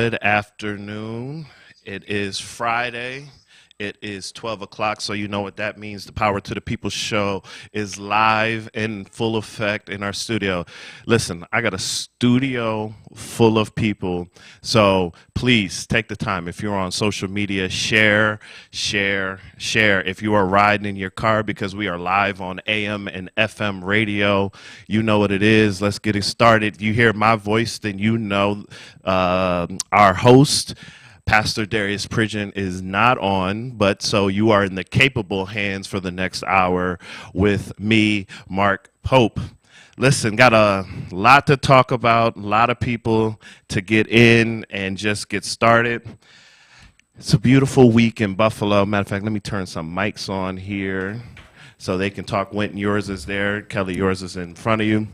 Good afternoon. It is Friday. It is 12 o'clock, so you know what that means. The Power to the People show is live in full effect in our studio. Listen, I got a studio full of people, so please take the time. If you're on social media, share. If you are riding in your car, because we are live on AM and FM radio, you know what it is. Let's get it started. You hear my voice, then you know our host, Pastor Darius Pridgen, is not on, but so you are in the capable hands for the next hour with me, Mark Pope. Listen, got a lot to talk about, a lot of people to get in and just get started. It's a beautiful week in Buffalo. Matter of fact, let me turn some mics on here so they can talk. Wynton, yours is there. Kelly, yours is in front of you.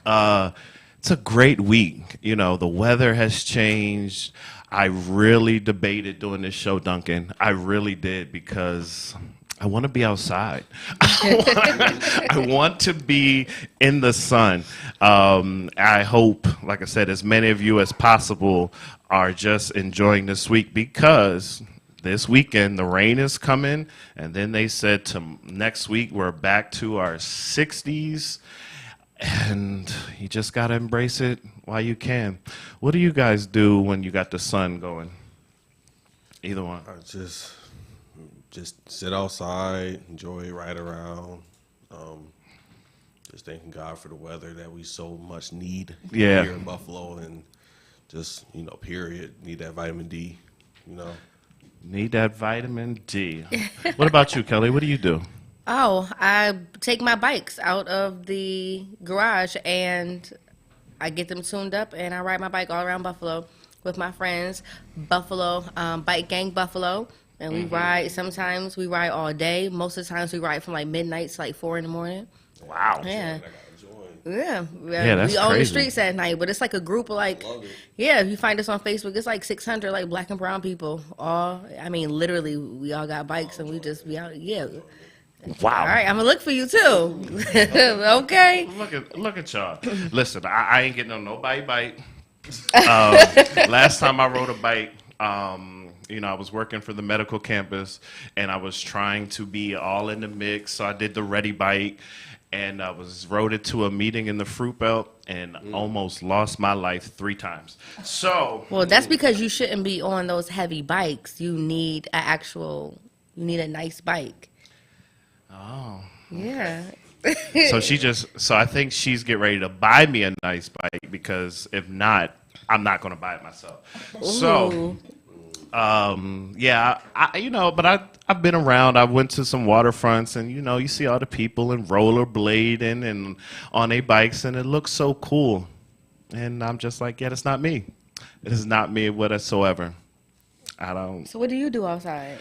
It's a great week. You know, the weather has changed. I really debated doing this show, Duncan. I really did, because I want to be outside. I want to be in the sun. I hope, like I said, as many of you as possible are just enjoying this week, because this weekend the rain is coming, and then they said to next week we're back to our 60s. And you just got to embrace it while you can. What do you guys do when you got the sun going? Either one. I just sit outside, enjoy, ride around. Just thanking God for the weather that we so much need here in Buffalo, and just, period. Need that vitamin D, Need that vitamin D. What about you, Kelly? What do you do? Oh, I take my bikes out of the garage and I get them tuned up, and I ride my bike all around Buffalo with my friends. Buffalo, Bike Gang Buffalo. And we ride, sometimes we ride all day. Most of the times we ride from like midnight to like 4 in the morning. Wow. Yeah. Yeah, that's we own the crazy. streets at night, but it's like a group of like, if you find us on Facebook, it's like 600 like black and brown people. Literally, we all got bikes and we just be out. Yeah. Wow. All right, I'm gonna look for you too. Okay. Look at y'all. Listen, I ain't getting on nobody bike. Last time I rode a bike, I was working for the medical campus, and I was trying to be all in the mix. So I did the ready bike, and I rode it to a meeting in the Fruit Belt, and almost lost my life 3 times. So, well, that's because you shouldn't be on those heavy bikes. You need you need a nice bike. Oh. Yeah. So I think she's getting ready to buy me a nice bike, because if not, I'm not going to buy it myself. Ooh. So, but I've been around. I went to some waterfronts, and you see all the people and rollerblading and on their bikes, and it looks so cool. And I'm just like, it's not me. It is not me whatsoever. I don't. So what do you do outside?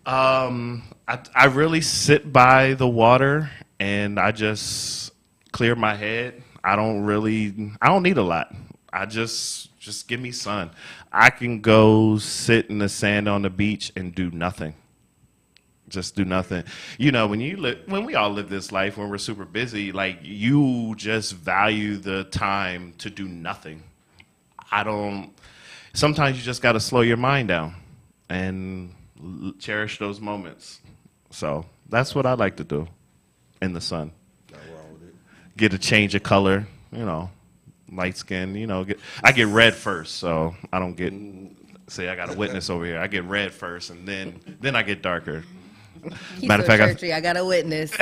I really sit by the water, and I just clear my head. I don't need a lot. I just give me sun. I can go sit in the sand on the beach and do nothing. Just do nothing. When we all live this life, when we're super busy, like, you just value the time to do nothing. Sometimes you just got to slow your mind down and cherish those moments. So that's what I like to do in the sun. Not wrong with it. Get a change of color, light skin, I get red first, so I don't get, I got a witness over here. I get red first, and then I get darker. Matter of fact, I got a witness.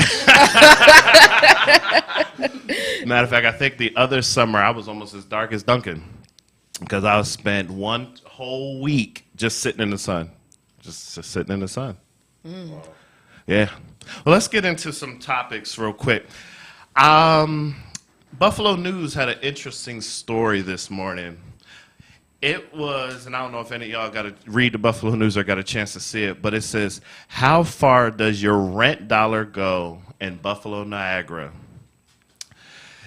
Matter of fact, I think the other summer I was almost as dark as Duncan, because I spent one whole week just sitting in the sun. Just sitting in the sun. Yeah. Well, let's get into some topics real quick. Buffalo News had an interesting story this morning. It was, and I don't know if any of y'all got to read the Buffalo News or got a chance to see it, but it says, how far does your rent dollar go in Buffalo, Niagara?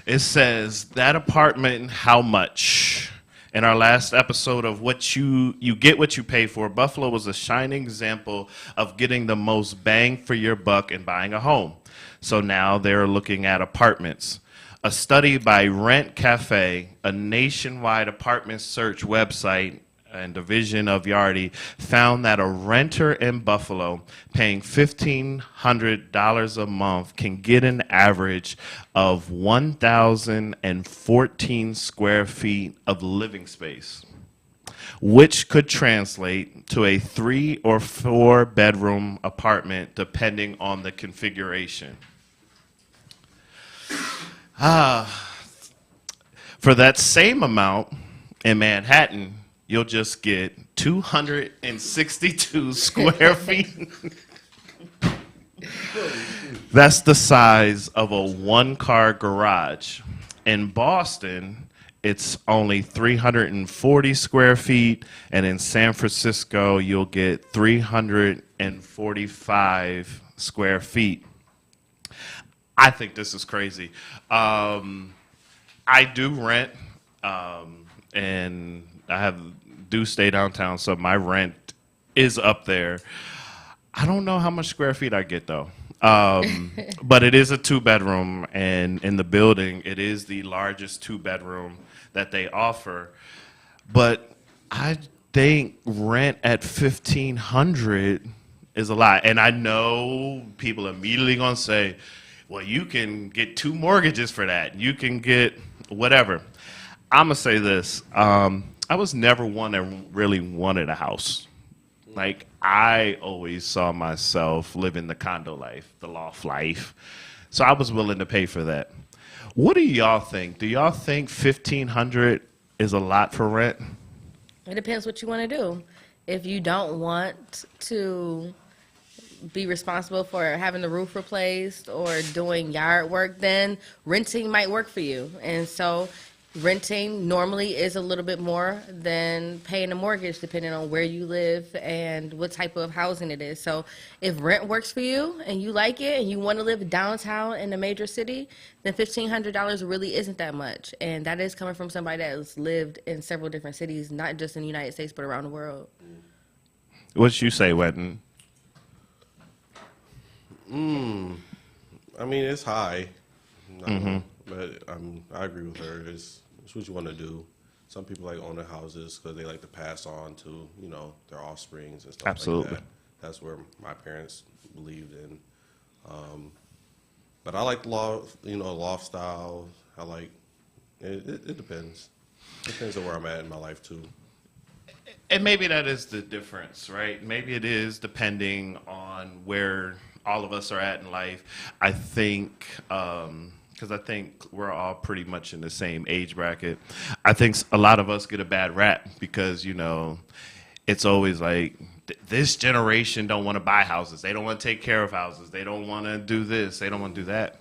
It says, that apartment, how much? In our last episode of what you get what you pay for, Buffalo was a shining example of getting the most bang for your buck and buying a home. So now they're looking at apartments. A study by Rent Cafe, a nationwide apartment search website and division of Yardi, found that a renter in Buffalo paying $1,500 a month can get an average of 1,014 square feet of living space, which could translate to a 3 or 4 bedroom apartment depending on the configuration. For that same amount in Manhattan, you'll just get 262 square feet. That's the size of a one-car garage. In Boston, it's only 340 square feet, and in San Francisco, you'll get 345 square feet. I think this is crazy. I do rent, and do stay downtown, so my rent is up there. I don't know how much square feet I get though. But it is a 2-bedroom, and in the building, it is the largest 2-bedroom that they offer. But I think rent at $1,500 is a lot. And I know people immediately gonna say, well, you can get 2 mortgages for that. You can get whatever. I'm gonna say this. I was never one that really wanted a house. Like, I always saw myself living the condo life, the loft life. So I was willing to pay for that. What do y'all think? Do y'all think $1,500 is a lot for rent? It depends what you want to do. If you don't want to be responsible for having the roof replaced or doing yard work, then renting might work for you. And so renting normally is a little bit more than paying a mortgage, depending on where you live and what type of housing it is. So if rent works for you and you like it and you want to live downtown in a major city, then $1,500 really isn't that much. And that is coming from somebody that has lived in several different cities, not just in the United States, but around the world. What you say, Wetton? I mean, it's high, but I agree with her. It's what you want to do. Some people like owning houses because they like to pass on to their offsprings and stuff. Absolutely. Like that. That's where my parents believed in. But I like loft style. I like it. It depends. Depends on where I'm at in my life too. And maybe that is the difference, right? Maybe it is depending on where all of us are at in life. I think, because I think we're all pretty much in the same age bracket. I think a lot of us get a bad rap because, it's always like, this generation don't want to buy houses. They don't want to take care of houses. They don't want to do this. They don't want to do that.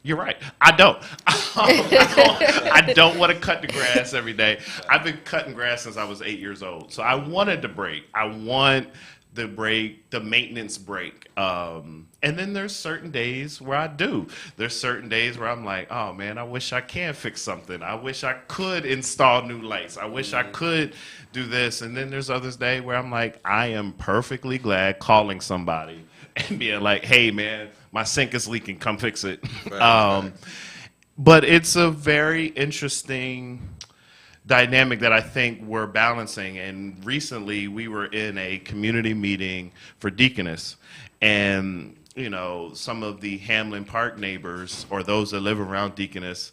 You're right. I don't. I don't want to cut the grass every day. I've been cutting grass since I was 8 years old. So I wanted to break. I want the break, the maintenance break. And then there's certain days where I do. There's certain days where I'm like, oh man, I wish I can fix something. I wish I could install new lights. I wish I could do this. And then there's others days where I'm like, I am perfectly glad calling somebody and being like, hey man, my sink is leaking, come fix it. Right. But it's a very interesting dynamic that I think we're balancing. And recently we were in a community meeting for Deaconess, and some of the Hamlin Park neighbors or those that live around Deaconess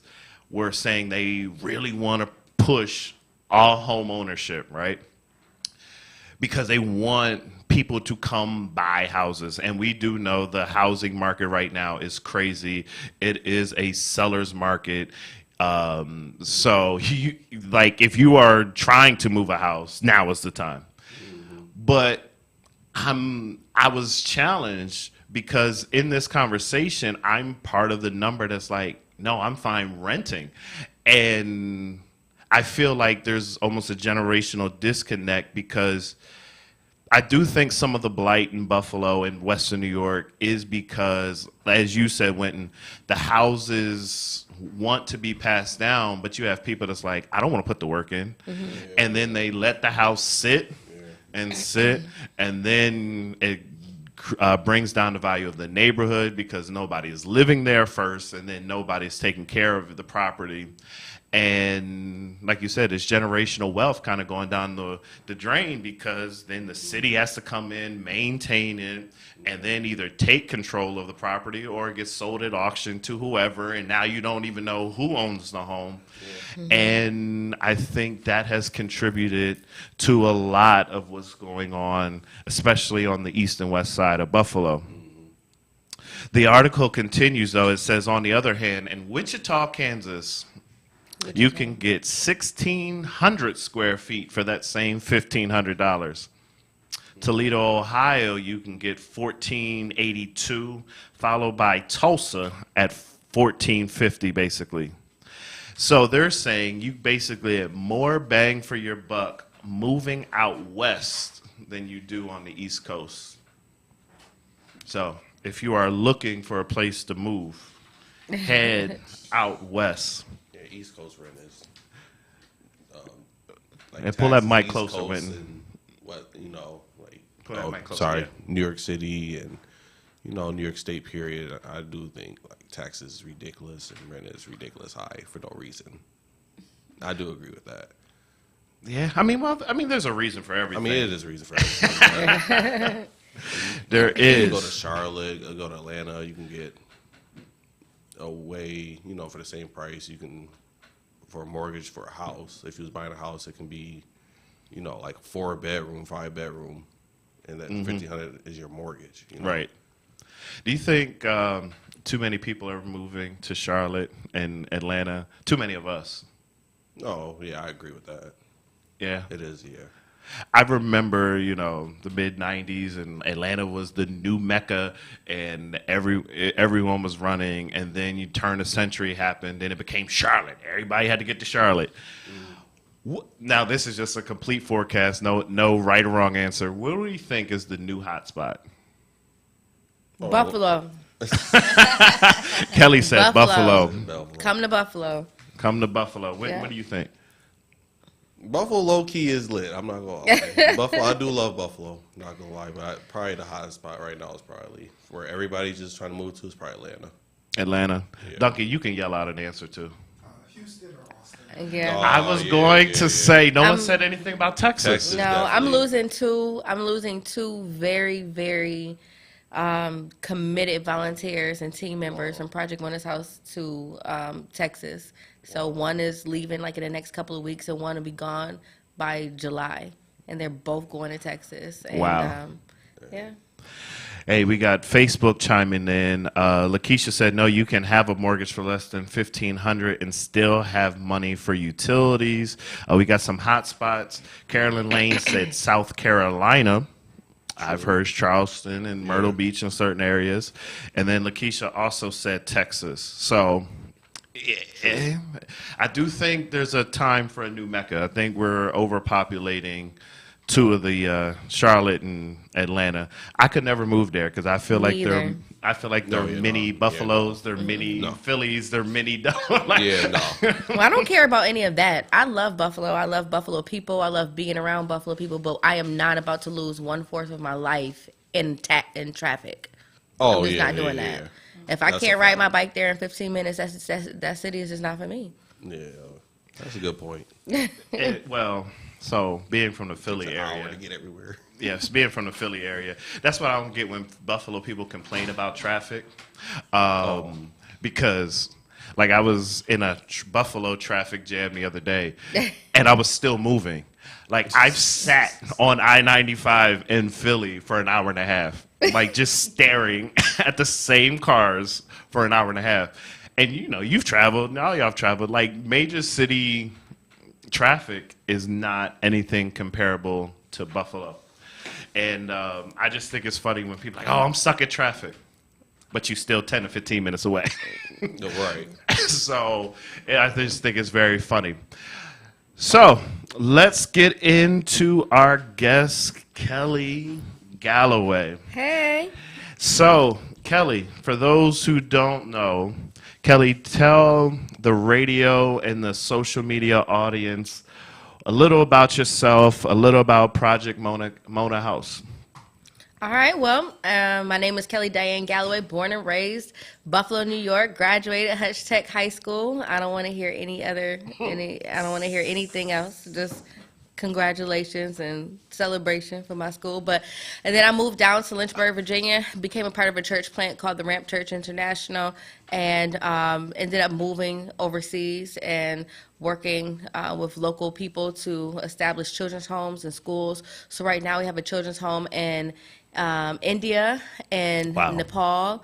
were saying they really want to push all home ownership, right? Because they want people to come buy houses. And we do know the housing market right now is crazy. It is a seller's market. So if you are trying to move a house, now is the time. But I was challenged because in this conversation, I'm part of the number that's like, no, I'm fine renting. And I feel like there's almost a generational disconnect because I do think some of the blight in Buffalo and Western New York is because, as you said, Winton, the houses want to be passed down, but you have people that's like, I don't want to put the work in. Mm-hmm. And then they let the house sit and sit, and then it brings down the value of the neighborhood because nobody is living there first, and then nobody's taking care of the property. And like you said, it's generational wealth kind of going down the drain because then the city has to come in, maintain it, and then either take control of the property or it gets sold at auction to whoever, and now you don't even know who owns the home. Yeah. And I think that has contributed to a lot of what's going on, especially on the east and west side of Buffalo. The article continues, though. It says, on the other hand, in Wichita, Kansas, you can get 1,600 square feet for that same $1,500. Toledo, Ohio, you can get 1,482, followed by Tulsa at 1,450, basically. So they're saying you basically have more bang for your buck moving out west than you do on the East Coast. So if you are looking for a place to move, head out west. Yeah, East Coast rent is and pull that mic East closer, Coast Winton. and what like Pull that mic closer, sorry, yeah. New York City and New York State period. I do think like taxes is ridiculous and rent is ridiculous high for no reason. I do agree with that. Yeah, I mean, there's a reason for everything. I mean, it is a reason for everything. There You is. can go to Charlotte, go to Atlanta. You can get a way, for the same price. You can, for a mortgage for a house. If you was buying a house, it can be, like 4-bedroom, 5-bedroom, and then $1,500 is your mortgage. Right. Do you think too many people are moving to Charlotte and Atlanta? Too many of us. Oh, yeah, I agree with that. Yeah. It is, yeah. I remember, the mid-'90s, and Atlanta was the new Mecca, and everyone was running, and then you turn a century happened, and it became Charlotte. Everybody had to get to Charlotte. Now, this is just a complete forecast, no right or wrong answer. What do you think is the new hotspot? Buffalo. Kelly said Buffalo. Come to Buffalo. Come to Buffalo. What Yeah. do you think? Buffalo low key is lit. I'm not gonna lie. Buffalo, I do love Buffalo. Not gonna lie, but probably the hottest spot right now is probably where everybody's just trying to move to is probably Atlanta. Atlanta. Yeah. Duncan, you can yell out an answer too. Houston or Austin. Yeah. Oh, I was yeah, going yeah, to yeah. say no one I'm- said anything about Texas. Texas. No, I'm Definitely. losing two. I'm losing two very, very committed volunteers and team members from Project Winners House to Texas. So one is leaving like in the next couple of weeks, and one will be gone by July. And they're both going to Texas. And, Wow. Yeah. Hey, we got Facebook chiming in. Lakeisha said, no, you can have a mortgage for less than $1,500 and still have money for utilities. We got some hot spots. Carolyn Lane said South Carolina. I've heard Charleston and Myrtle Beach in certain areas. And then Lakeisha also said Texas. So I do think there's a time for a new Mecca. I think we're overpopulating two of the Charlotte and Atlanta. I could never move there because I feel like they're Neither. No, mini no. Buffaloes, Yeah, they're mini No. Phillies, they're mini. Like, Yeah, no. Well, I don't care about any of that. I love Buffalo. I love Buffalo people. I love being around Buffalo people. But I am not about to lose 1/4 of my life in traffic. Oh, I'm just yeah, not doing yeah, that. yeah. If I That's a can't ride fact. my bike there in 15 minutes, that city is just not for me. Yeah, that's a good point. well, so being from the Philly It's an hour area. to get everywhere. Yes, being from the Philly area. That's what I don't get when Buffalo people complain about traffic. Because, like, I was in a Buffalo traffic jam the other day, and I was still moving. Like, I've sat on I-95 in Philly for an hour and a half, like, just staring at the same cars for an hour and a half. And, you've traveled, and all y'all have traveled. Like, major city traffic is not anything comparable to Buffalo. And I just think it's funny when people are like, oh, I'm stuck in traffic. But you're still 10 to 15 minutes away. No, right. So I just think it's very funny. So let's get into our guest, Kelly Galloway. Hey. So, Kelly, for those who don't know, Kelly, tell the radio and the social media audience a little about yourself, a little about Project Mona House. All right. Well, my name is Kelly Diane Galloway, born and raised Buffalo, New York. Graduated Hutch Tech High School. I don't want to hear I don't want to hear anything else. Just congratulations and celebration for my school. And then I moved down to Lynchburg, Virginia. Became a part of a church plant called the Ramp Church International, and ended up moving overseas and working with local people to establish children's homes and schools. So right now we have a children's home in India and Wow. Nepal.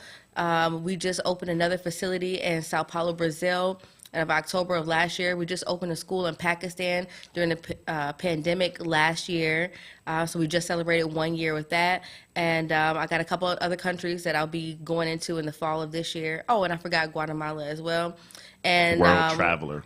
We just opened another facility in Sao Paulo, Brazil. Of October of last year, we just opened a school in Pakistan during the pandemic last year. So we just celebrated 1 year with that. And I got a couple of other countries that I'll be going into in the fall of this year. Oh, and I forgot Guatemala as well. And World traveler.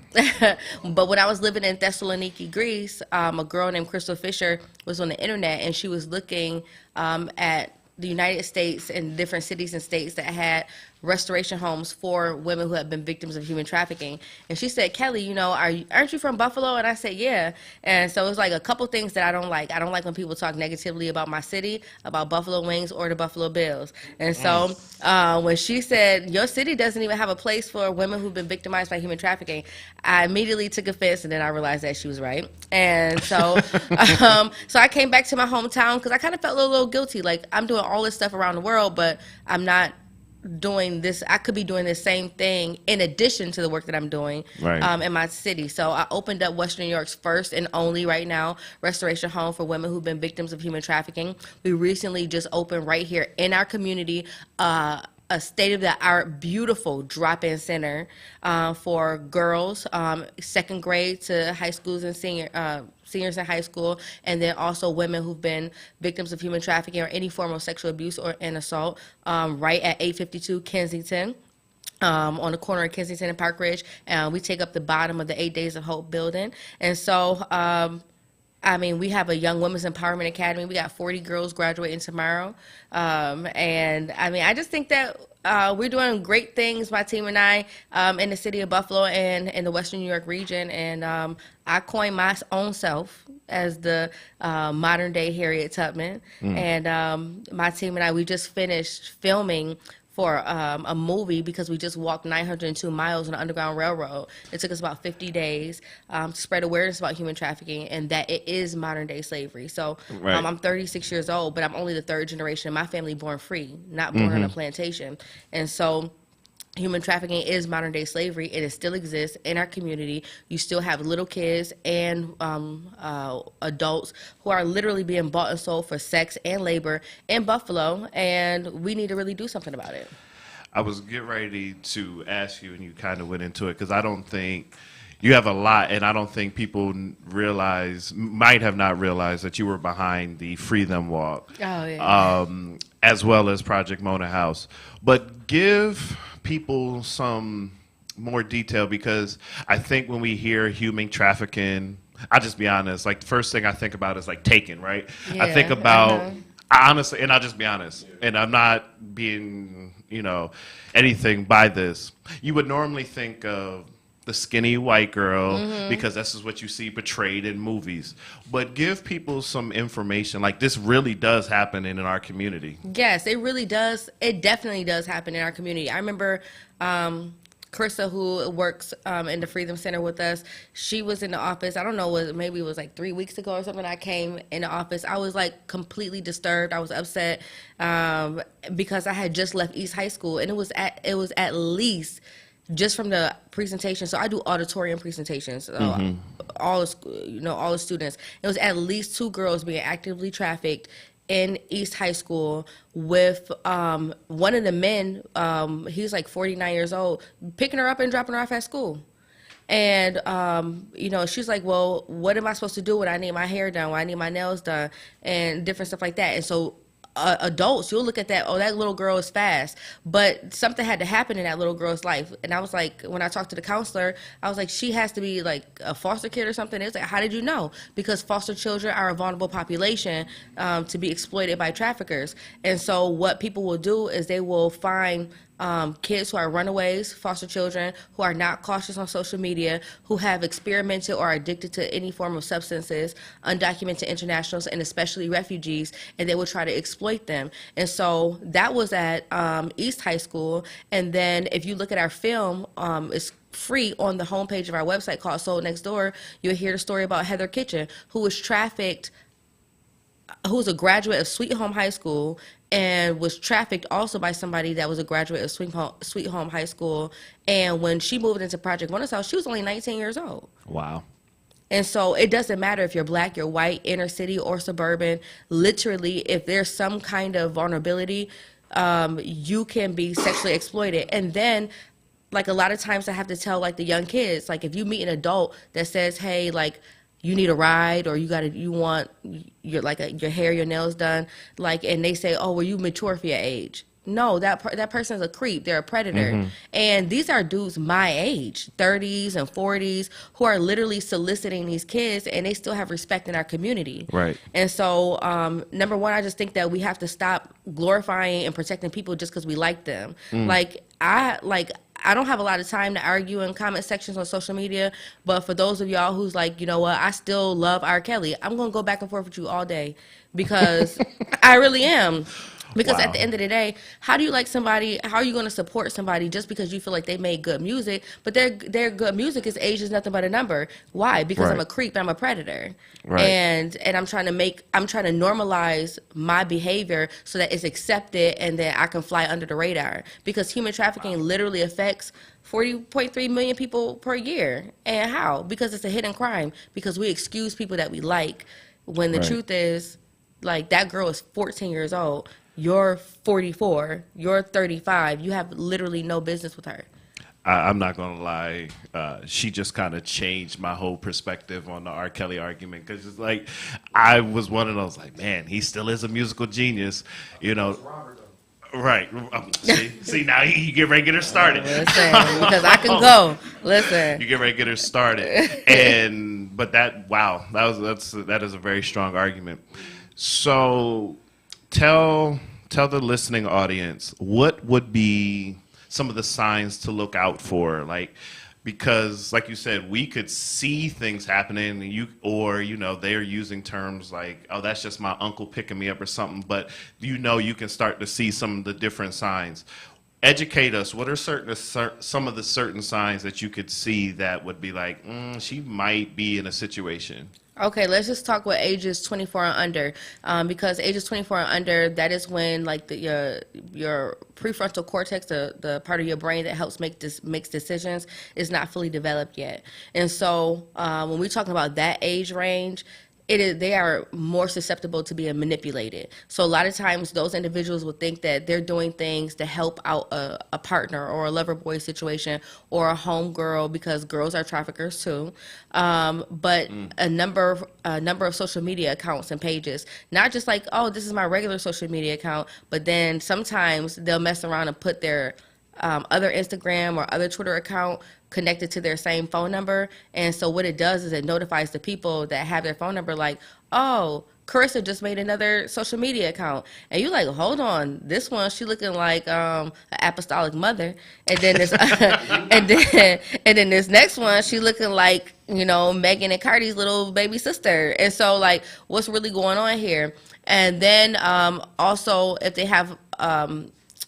but when I was living in Thessaloniki, Greece, a girl named Crystal Fisher was on the internet, and she was looking at the United States and different cities and states that had restoration homes for women who have been victims of human trafficking. And she said, Kelly, aren't you from Buffalo? And I said, yeah. And so it's like a couple things that I don't like. I don't like when people talk negatively about my city, about Buffalo Wings or the Buffalo Bills. And so when she said, your city doesn't even have a place for women who've been victimized by human trafficking, I immediately took offense, and then I realized that she was right. And so so I came back to my hometown because I kind of felt a little guilty. Like, I'm doing all this stuff around the world, but I'm not doing this. I could be doing the same thing in addition to the work that I'm doing in my city. So I opened up Western New York's first and only right now restoration home for women who've been victims of human trafficking. We recently just opened right here in our community a state-of-the-art, beautiful drop-in center for girls, second grade to high schools and seniors in high school, and then also women who've been victims of human trafficking or any form of sexual abuse or an assault, right at 852 Kensington. On the corner of Kensington and Park Ridge. We take up the bottom of the 8 Days of Hope building. And so, we have a Young Women's Empowerment Academy. We got 40 girls graduating tomorrow. I just think that we're doing great things, my team and I, in the city of Buffalo and in the Western New York region. And I coined my own self as the modern day Harriet Tubman. And my team and I, we just finished filming for a movie because we just walked 902 miles on the Underground Railroad. It took us about 50 days to spread awareness about human trafficking and that it is modern day slavery. So I'm 36 years old, but I'm only the third generation. My family born free, not born on a plantation. And so human trafficking is modern day slavery, and it still exists in our community. You still have little kids and adults who are literally being bought and sold for sex and labor in Buffalo, and we need to really do something about it. I was getting ready to ask you, and you kind of went into it, because I don't think you have a lot, and I don't think people might have not realized that you were behind the Free Them Walk, as well as Project Mona House. But give people some more detail, because I think when we hear human trafficking, I'll just be honest, like the first thing I think about is like Taken, right? I think about, honestly, and I'll just be honest, and I'm not being, anything by this. You would normally think of the skinny white girl because this is what you see portrayed in movies. But give people some information, like this really does happen in our community. Yes, it really does. It definitely does happen in our community. I remember Carissa, who works in the Freedom Center with us, she was in the office. I don't know, maybe it was like 3 weeks ago or something. I came in the office. I was like completely disturbed. I was upset because I had just left East High School, and it was at least, just from the presentation, so I do auditorium presentations, all the students. It was at least 2 girls being actively trafficked in East High School with one of the men, he's like 49 years old, picking her up and dropping her off at school. And, she's like, well, what am I supposed to do when I need my hair done, when I need my nails done, and different stuff like that. And so adults, you'll look at that, oh, that little girl is fast. But something had to happen in that little girl's life. And I was like, when I talked to the counselor, I was like, she has to be like a foster kid or something. It was like, how did you know? Because foster children are a vulnerable population to be exploited by traffickers. And so what people will do is they will find kids who are runaways, foster children, who are not cautious on social media, who have experimented or are addicted to any form of substances, undocumented internationals, and especially refugees, and they will try to exploit them. And so that was at East High School. And then if you look at our film, it's free on the homepage of our website called Soul Next Door. You'll hear the story about Heather Kitchen, who was trafficked, who's a graduate of Sweet Home High School and was trafficked also by somebody that was a graduate of Sweet Home High School. And when she moved into Project Wonders House, she was only 19 years old. Wow. And so it doesn't matter if you're black, you're white, inner city, or suburban. Literally, if there's some kind of vulnerability, you can be sexually exploited. And then, like, a lot of times I have to tell, like, the young kids, like, if you meet an adult that says, hey, like, you need a ride, or you want your your hair, your nails done, like, and they say, oh, well, you mature for your age. No, that person's a creep. They're a predator. And these are dudes my age, 30s and 40s, who are literally soliciting these kids, and they still have respect in our community. Right. And so, number one, I just think that we have to stop glorifying and protecting people just because we like them. I don't have a lot of time to argue in comment sections on social media, but for those of y'all who's like, you know what, I still love R. Kelly, I'm going to go back and forth with you all day because I really am. Because at the end of the day, how do you like somebody? How are you going to support somebody just because you feel like they made good music, but their good music is age is nothing but a number? Why? Because I'm a creep, I'm a predator, and I'm trying to normalize my behavior so that it's accepted and that I can fly under the radar. Because human trafficking literally affects 40.3 million people per year. And how? Because it's a hidden crime. Because we excuse people that we like, when the truth is, like, that girl is 14 years old. You're 44, you're 35, you have literally no business with her. I'm not going to lie. She just kind of changed my whole perspective on the R. Kelly argument. Because it's like, I was one of those, like, man, he still is a musical genius, you know. Right. See, now you get ready to get her started. Listen, because I can go. Listen. You get ready to get her started. But that is a very strong argument. So tell the listening audience, what would be some of the signs to look out for? Like, because like you said, we could see things happening, and they're using terms like, oh, that's just my uncle picking me up or something, but you can start to see some of the different signs. Educate us. What are some of the certain signs that you could see that would be like, she might be in a situation? Okay, let's just talk with ages 24 and under, because ages 24 and under, that is when, like, your prefrontal cortex, the part of your brain that helps makes decisions, is not fully developed yet. And so when we're talking about that age range, they are more susceptible to being manipulated. So a lot of times those individuals will think that they're doing things to help out a partner or a lover boy situation or a homegirl, because girls are traffickers too. But a number of social media accounts and pages, not just like, oh, this is my regular social media account, but then sometimes they'll mess around and put their other Instagram or other Twitter account connected to their same phone number. And so what it does is it notifies the people that have their phone number, like, oh, Carissa just made another social media account. And you're like, hold on, this one, she looking like an apostolic mother. And then this and then this next one, she looking like, Megan and Cardi's little baby sister. And so, like, what's really going on here? And then also, if they have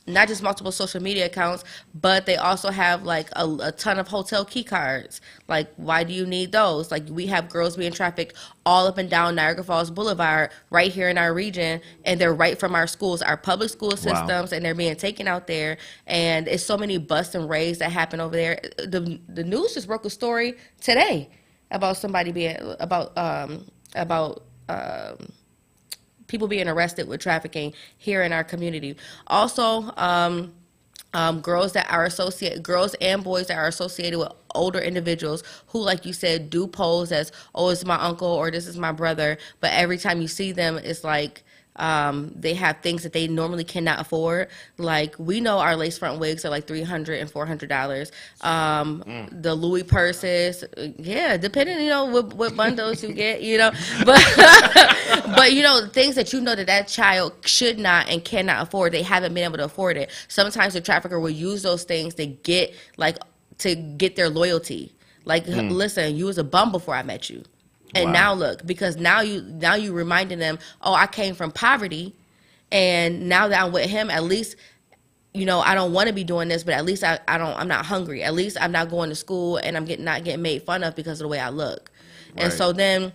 not just multiple social media accounts, but they also have like a ton of hotel key cards. Like, why do you need those? Like, we have girls being trafficked all up and down Niagara Falls Boulevard right here in our region, and they're right from our schools, our public school systems, and they're being taken out there. And it's so many busts and raids that happen over there. The news just broke a story today about somebody people being arrested with trafficking here in our community. Also, girls and boys that are associated with older individuals who, like you said, do pose as, oh, it's my uncle or this is my brother. But every time you see them, it's like They have things that they normally cannot afford. Like, we know our lace front wigs are like $300 and $400. The Louis purses, yeah, depending, what bundles you get, but but things that that child should not and cannot afford, they haven't been able to afford it. Sometimes the trafficker will use those things to get their loyalty. Like, listen, you was a bum before I met you. And now look, because now you reminding them, oh, I came from poverty, and now that I'm with him, at least, I don't want to be doing this, but at least I'm not hungry. At least I'm not going to school and I'm not getting made fun of because of the way I look. Right. And so then,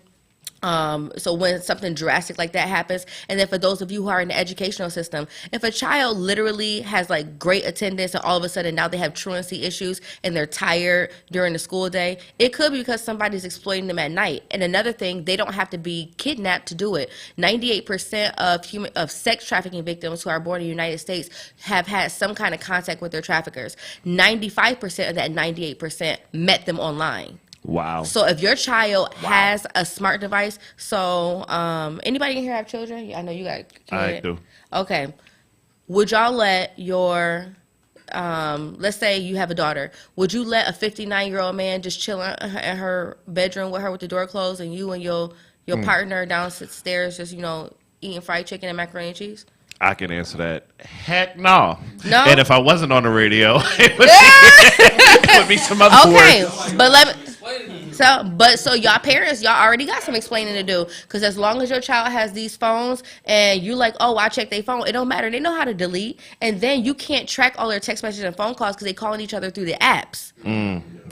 so when something drastic like that happens, and then for those of you who are in the educational system, if a child literally has like great attendance and all of a sudden now they have truancy issues and they're tired during the school day, it could be because somebody's exploiting them at night. And another thing, they don't have to be kidnapped to do it. 98% of sex trafficking victims who are born in the United States have had some kind of contact with their traffickers. 95% of that 98% met them online. Wow. So if your child has a smart device, so anybody in here have children? I know you got kids. I do. Okay. Would y'all let your, let's say you have a daughter, would you let a 59-year-old man just chill in her bedroom with her with the door closed, and you and your partner downstairs just, eating fried chicken and macaroni and cheese? I can answer that. Heck no. No? And if I wasn't on the radio, it would be some other words. But so y'all parents, y'all already got some explaining to do, because as long as your child has these phones and you like, oh, I check their phone, it don't matter. They know how to delete, and then you can't track all their text messages and phone calls because they calling each other through the apps.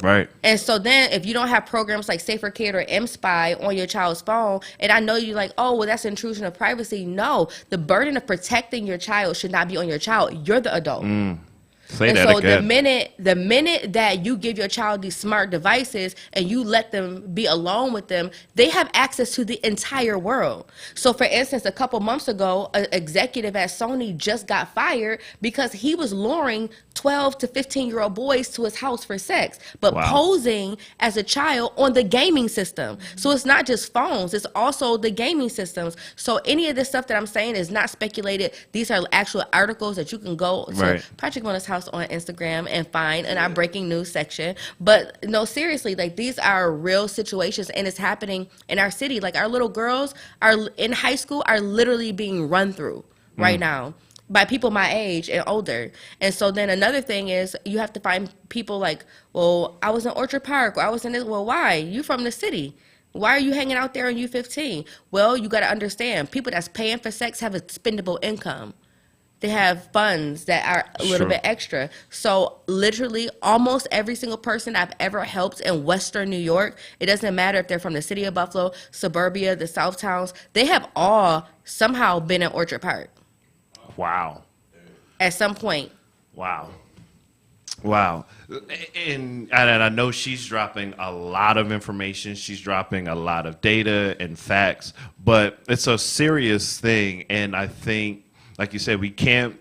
Right. And so then if you don't have programs like Safer Kid or M-Spy on your child's phone, and I know you're like, oh, well, that's intrusion of privacy. No, the burden of protecting your child should not be on your child. You're the adult. Say that again. the minute that you give your child these smart devices and you let them be alone with them, they have access to the entire world. So for instance, a couple months ago, an executive at Sony just got fired because he was luring 12 to 15-year-old boys to his house for sex, but posing as a child on the gaming system. So it's not just phones, it's also the gaming systems. So any of this stuff that I'm saying is not speculated. These are actual articles that you can go to Patrick Mona's house on Instagram and find in our breaking news section. But no, seriously, like, these are real situations, and it's happening in our city. Like, our little girls are in high school are literally being run through right now by people my age and older. And so then another thing is you have to find people like, well, I was in Orchard Park, or I was in this. Well, why? You from the city. Why are you hanging out there on U15? Well, you got to understand, people that's paying for sex have expendable income. They have funds that are a little bit extra. So literally almost every single person I've ever helped in Western New York, it doesn't matter if they're from the city of Buffalo, suburbia, the South Towns, they have all somehow been in Orchard Park. Wow. At some point. Wow. And I know she's dropping a lot of information. She's dropping a lot of data and facts, but it's a serious thing. And I think, like you said, we can't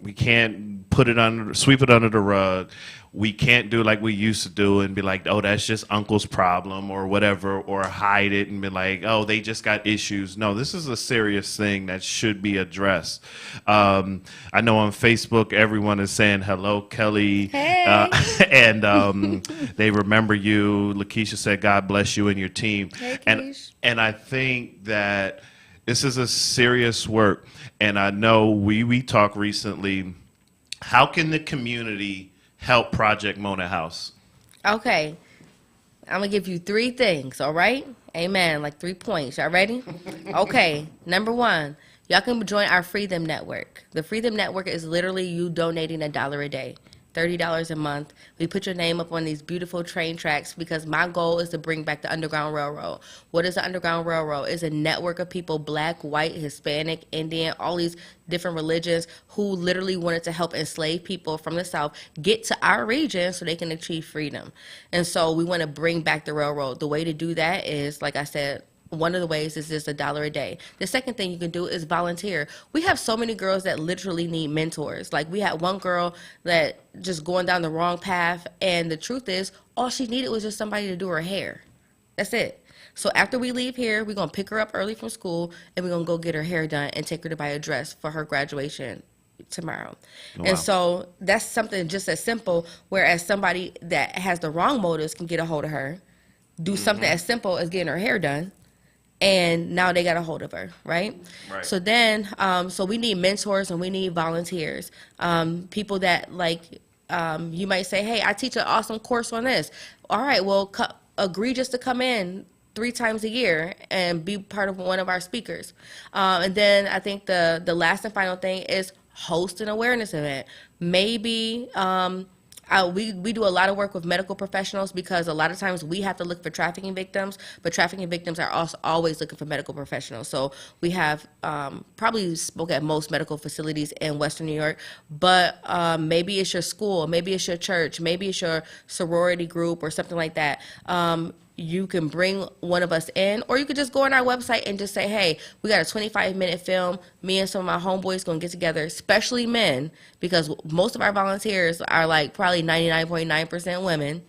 sweep it under the rug. We can't do like we used to do and be like, oh, that's just uncle's problem or whatever, or hide it and be like, oh, they just got issues. No, this is a serious thing that should be addressed. I know on Facebook, everyone is saying, hello, Kelly. Hey. And they remember you. Lakeisha said, God bless you and your team. Hey, and I think that this is a serious work. And I know we talked recently, how can the community help Project Mona House? Okay. I'm going to give you 3 things, all right? Amen. Like 3 points. Y'all ready? Okay. Number 1, y'all can join our Freedom Network. The Freedom Network is literally you donating $1 a day. $30 a month. We put your name up on these beautiful train tracks because my goal is to bring back the Underground Railroad. What is the Underground Railroad? It's a network of people, black, white, Hispanic, Indian, all these different religions, who literally wanted to help enslaved people from the South get to our region so they can achieve freedom. And so we want to bring back the railroad. The way to do that is, like I said, one of the ways is just $1 a day. The second thing you can do is volunteer. We have so many girls that literally need mentors. Like, we had one girl that just going down the wrong path, and the truth is, all she needed was just somebody to do her hair. That's it. So after we leave here, we're gonna pick her up early from school, and we're gonna go get her hair done and take her to buy a dress for her graduation tomorrow. Wow. And so that's something just as simple. Whereas somebody that has the wrong motives can get a hold of her, do something as simple as getting her hair done, and now they got a hold of her, right? Right. So then, so we need mentors and we need volunteers, people that you might say, hey, I teach an awesome course on this. All right, well, agree just to come in 3 times a year and be part of one of our speakers. And then I think the last and final thing is host an awareness event. Maybe we do a lot of work with medical professionals because a lot of times we have to look for trafficking victims, but trafficking victims are also always looking for medical professionals. So we have probably spoke at most medical facilities in Western New York, but maybe it's your school, maybe it's your church, maybe it's your sorority group or something like that. You can bring one of us in, or you could just go on our website and just say, hey, we got a 25-minute film. Me and some of my homeboys going to get together, especially men, because most of our volunteers are like probably 99.9% women.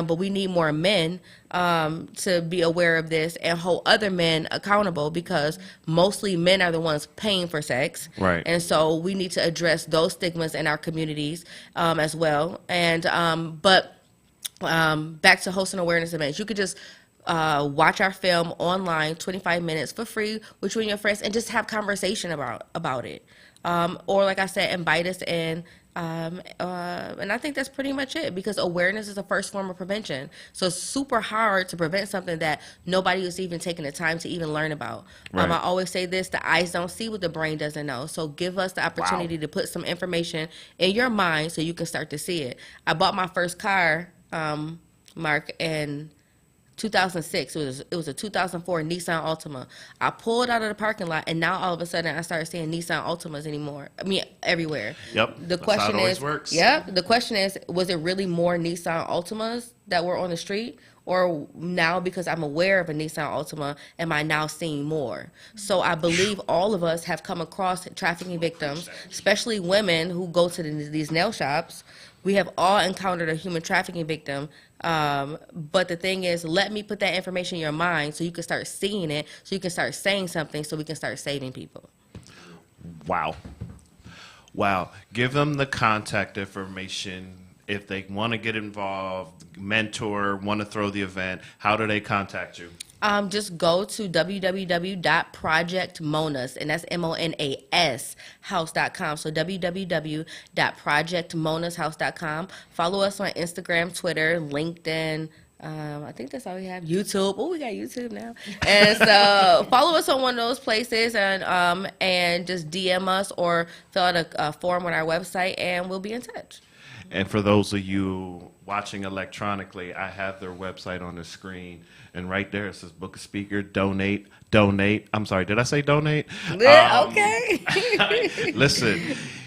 But we need more men to be aware of this and hold other men accountable, because mostly men are the ones paying for sex. Right. And so we need to address those stigmas in our communities as well. And back to hosting awareness events. You could just watch our film online, 25 minutes for free with you and your friends, and just have conversation about it. Or like I said, invite us in. And I think that's pretty much it, because awareness is the first form of prevention. So it's super hard to prevent something that nobody is even taking the time to even learn about. Right. I always say this: the eyes don't see what the brain doesn't know. So give us the opportunity to put some information in your mind so you can start to see it. I bought my first car, Mark, in 2006. It was a 2004 Nissan Altima. I pulled out of the parking lot, and now all of a sudden I started seeing Nissan Altimas everywhere. Yep. The That's question how it always is, works. Yep. The question is, was it really more Nissan Altimas that were on the street, or now because I'm aware of a Nissan Altima, am I now seeing more? So I believe all of us have come across trafficking victims, especially women who go to these nail shops. We have all encountered a human trafficking victim. But the thing is, let me put that information in your mind so you can start seeing it, so you can start saying something, so we can start saving people. Wow. Wow. Give them the contact information. If they want to get involved, mentor, want to throw the event, how do they contact you? Just go to www.projectmonas, and that's MONAS house.com. So www.projectmonashouse.com. Follow us on Instagram, Twitter, LinkedIn. I think that's all we have. YouTube. Oh, we got YouTube now. And so follow us on one of those places, and just DM us or fill out a form on our website, and we'll be in touch. And for those of you watching electronically, I have their website on the screen. And right there it says book a speaker, donate. I'm sorry, did I say donate? Okay. Listen,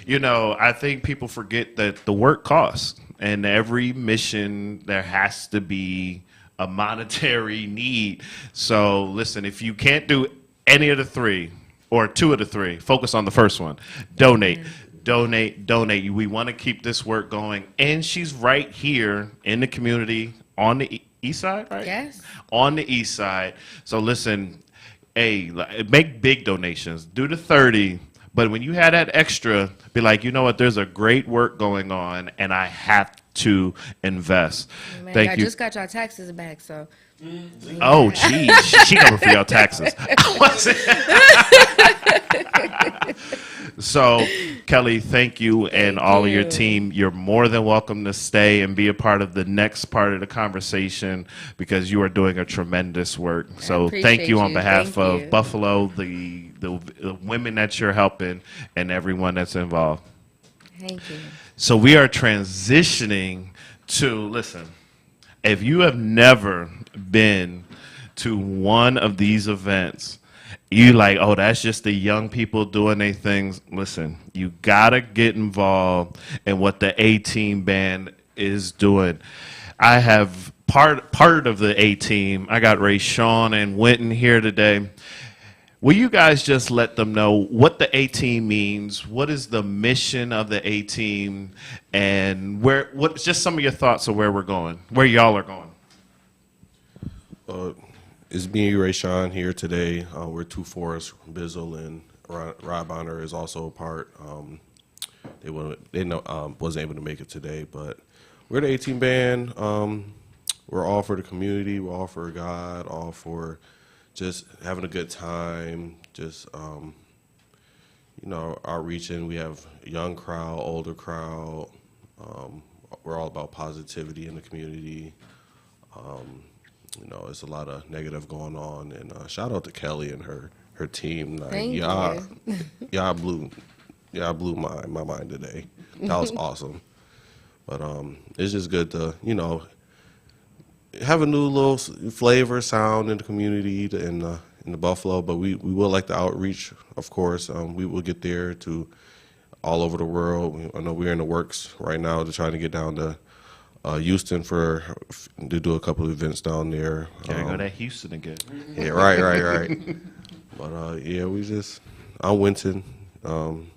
I think people forget that the work costs. And every mission, there has to be a monetary need. So listen, if you can't do any of the three or two of the three, focus on the first one. Donate. Donate. We want to keep this work going. And she's right here in the community on the east side, right? Yes. On the east side. So listen, make big donations. Do the 30. But when you have that extra, be like, you know what? There's a great work going on, and I have to invest. Man, Thank I you. just got y'all taxes back, so. Oh, geez. She coming for your taxes. So, Kelly, thank you and all of your team. You're more than welcome to stay and be a part of the next part of the conversation, because you are doing a tremendous work. So thank you on behalf Thank of you. Buffalo, the women that you're helping, and everyone that's involved. Thank you. So we are transitioning to, listen, if you have never been to one of these events, you like, oh, that's just the young people doing their things. Listen, you got to get involved in what the A-Team band is doing. I have part of the A-Team. I got Ray Sean and Winton here today. Will you guys just let them know what the A-Team means? What is the mission of the A-Team? And what's just some of your thoughts of where we're going, where y'all are going? So it's me, Ray Sean, here today. We're 2-4. Bizzle and Rob Bonner is also a part. Wasn't able to make it today, but we're the 18 band. We're all for the community. We're all for God. All for just having a good time. Just outreaching. We have a young crowd, older crowd. We're all about positivity in the community. It's a lot of negative going on, and shout out to Kelly and her team. Like, Thank you. y'all blew my mind today. That was awesome. But it's just good to have a new little flavor sound in the community in the Buffalo. But we will like the outreach, of course. We will get there to all over the world. I know we're in the works right now to try to get down to Houston to do a couple of events down there. Gotta go to Houston again. Yeah, right. But I'm Winton. I'm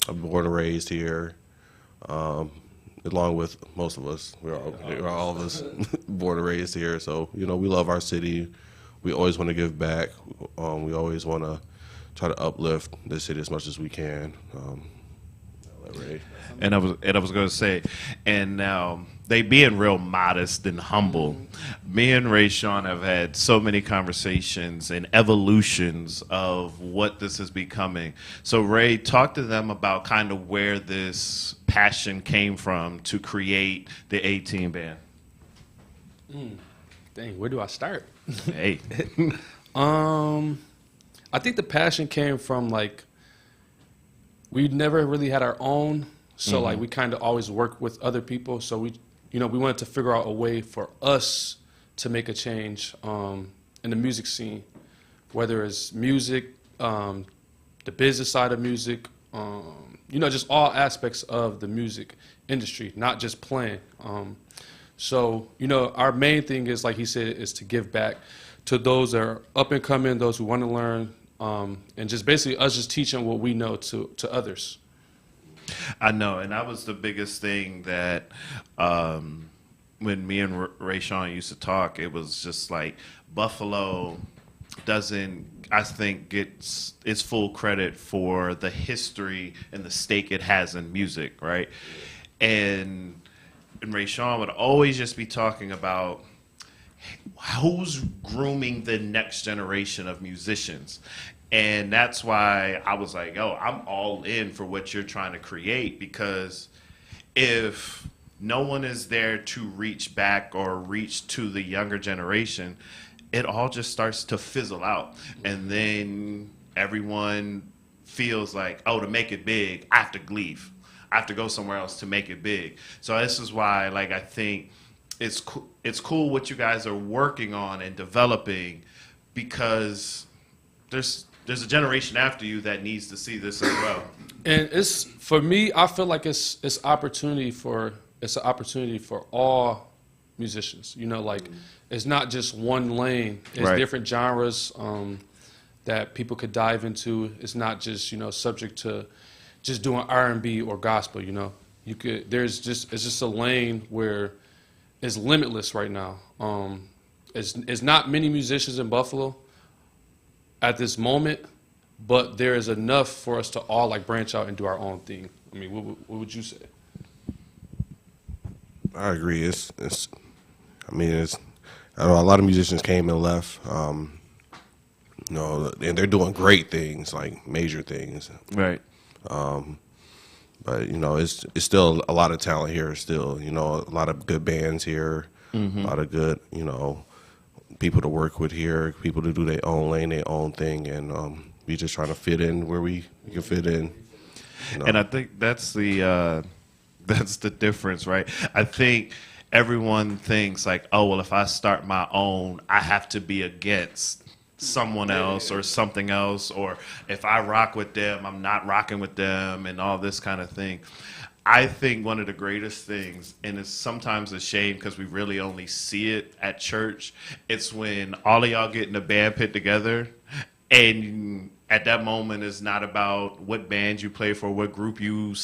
born and raised here, along with most of us. We're all of us born and raised here. So we love our city. We always want to give back. We always want to try to uplift the city as much as we can. Ray. And I was going to say, and now they being real modest and humble. Me and Ray Sean have had so many conversations and evolutions of what this is becoming. So Ray, talk to them about kind of where this passion came from to create the 18 band. Dang, where do I start? Hey, I think the passion came from we never really had our own, so we kind of always worked with other people. So we wanted to figure out a way for us to make a change in the music scene, whether it's music, the business side of music, just all aspects of the music industry, not just playing. So our main thing is, like he said, is to give back to those that are up and coming, those who want to learn. And just basically us just teaching what we know to others. I know, and that was the biggest thing that when me and Ray Sean used to talk, it was just like Buffalo doesn't, I think, get its full credit for the history and the stake it has in music, right? And Ray Sean would always just be talking about who's grooming the next generation of musicians. And that's why I was like, I'm all in for what you're trying to create, because if no one is there to reach back or reach to the younger generation, it all just starts to fizzle out. And then everyone feels like, to make it big, I have to leave. I have to go somewhere else to make it big. So this is why, I think it's cool what you guys are working on and developing, because there's a generation after you that needs to see this as well. And for me, I feel like it's an opportunity for all musicians. It's not just one lane. It's different genres that people could dive into. It's not just subject to just doing R&B or gospel. It's just a lane where it's limitless right now. It's not many musicians in Buffalo at this moment, but there is enough for us to all branch out and do our own thing. I mean, what would you say? I agree. I know a lot of musicians came and left. And they're doing great things, like major things. Right. But it's still a lot of talent here. Still, a lot of good bands here, a lot of good, people to work with here, people to do their own lane, their own thing, and we just trying to fit in where we can fit in. And I think that's the difference, right? I think everyone thinks if I start my own, I have to be against someone else or something else, or if I rock with them, I'm not rocking with them, and all this kind of thing. I think one of the greatest things, and it's sometimes a shame because we really only see it at church, it's when all of y'all get in a band pit together and at that moment is not about what band you play for, what group you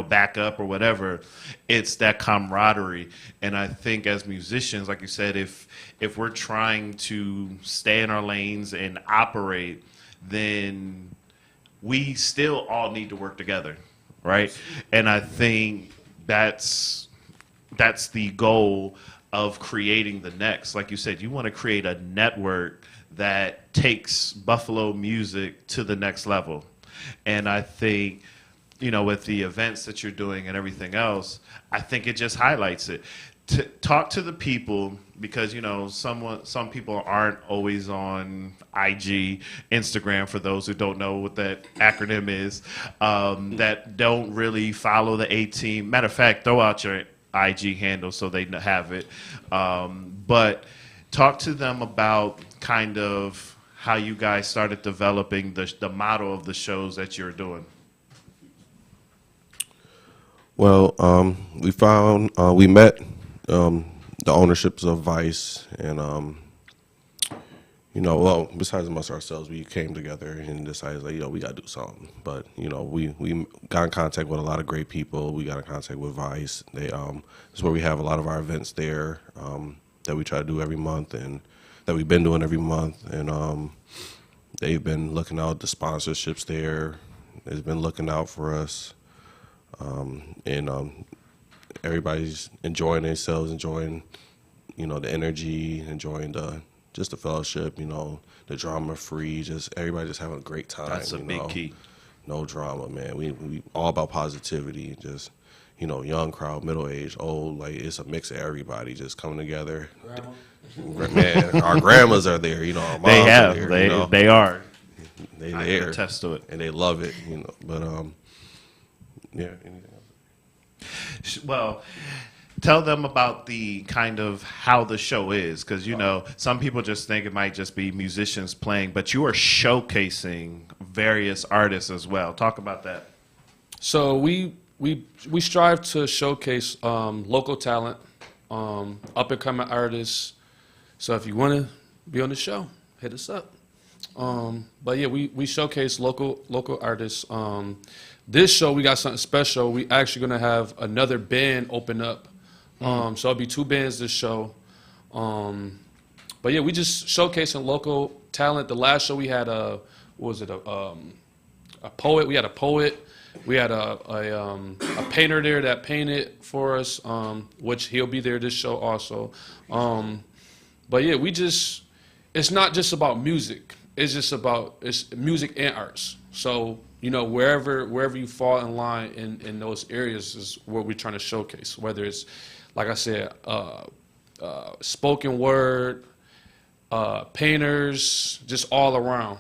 back up or whatever. It's that camaraderie. And I think as musicians, like you said, if we're trying to stay in our lanes and operate, then we still all need to work together, right? And I think that's the goal of creating the next. Like you said, you want to create a network that takes Buffalo music to the next level. And I think, with the events that you're doing and everything else, I think it just highlights it. To talk to the people, because some people aren't always on IG, Instagram, for those who don't know what that acronym is, that don't really follow the A team. Matter of fact, throw out your IG handle so they have it. But talk to them about kind of how you guys started developing the model of the shows that you're doing. Well, we met the ownerships of Vice, and besides amongst ourselves, we came together and decided, like, we got to do something. But we got in contact with a lot of great people. We got in contact with Vice. It's where we have a lot of our events there that we try to do every month, and that we've been doing every month. And they've been looking out the sponsorships there. They've been looking out for us, and everybody's enjoying themselves, enjoying the energy, enjoying the fellowship, the drama free, just everybody just having a great time. That's a big key. No drama, man. We all about positivity, just young crowd, middle age, old, like it's a mix of everybody just coming together. Man, our grandmas are there, our moms are there. They are. They I there. can attest to it. And they love it, But yeah, anything else? Well, tell them about the kind of how the show is, because some people just think it might just be musicians playing, but you are showcasing various artists as well. Talk about that. So we strive to showcase local talent, up and coming artists. So if you want to be on the show, hit us up. But yeah, we showcase local artists. This show, we got something special. We actually gonna have another band open up. So it'll be 2 bands this show. But yeah, we just showcasing local talent. The last show we had a poet. We had a poet. We had a painter there that painted for us, which he'll be there this show also. But yeah, it's not just about music. It's music and arts. So wherever you fall in line in those areas is what we're trying to showcase. Whether it's, like I said, spoken word, painters, just all around.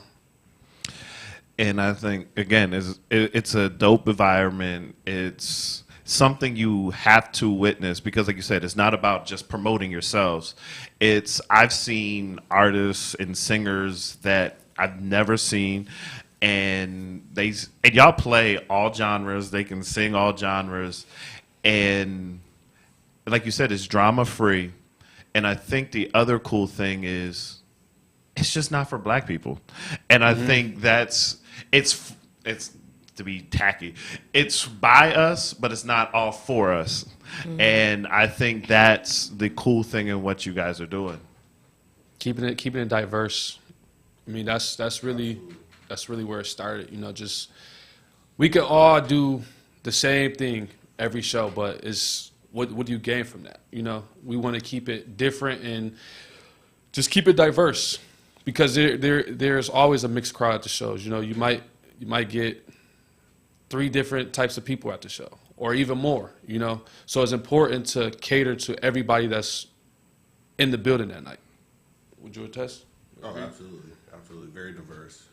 And I think, again, it's a dope environment. It's something you have to witness because, like you said, it's not about just promoting yourselves. I've seen artists and singers that I've never seen, and y'all play all genres. They can sing all genres, and like you said, it's drama free. And I think the other cool thing is it's just not for black people, and I think it's to be tacky. It's by us, but it's not all for us. And I think that's the cool thing in what you guys are doing. Keeping it diverse. I mean, that's really where it started. Just we could all do the same thing every show, but it's what do you gain from that? We want to keep it different and just keep it diverse because there's always a mixed crowd at the shows. You might get 3 different types of people at the show, or even more, So it's important to cater to everybody that's in the building that night. Would you attest? Oh, absolutely. Absolutely. Very diverse.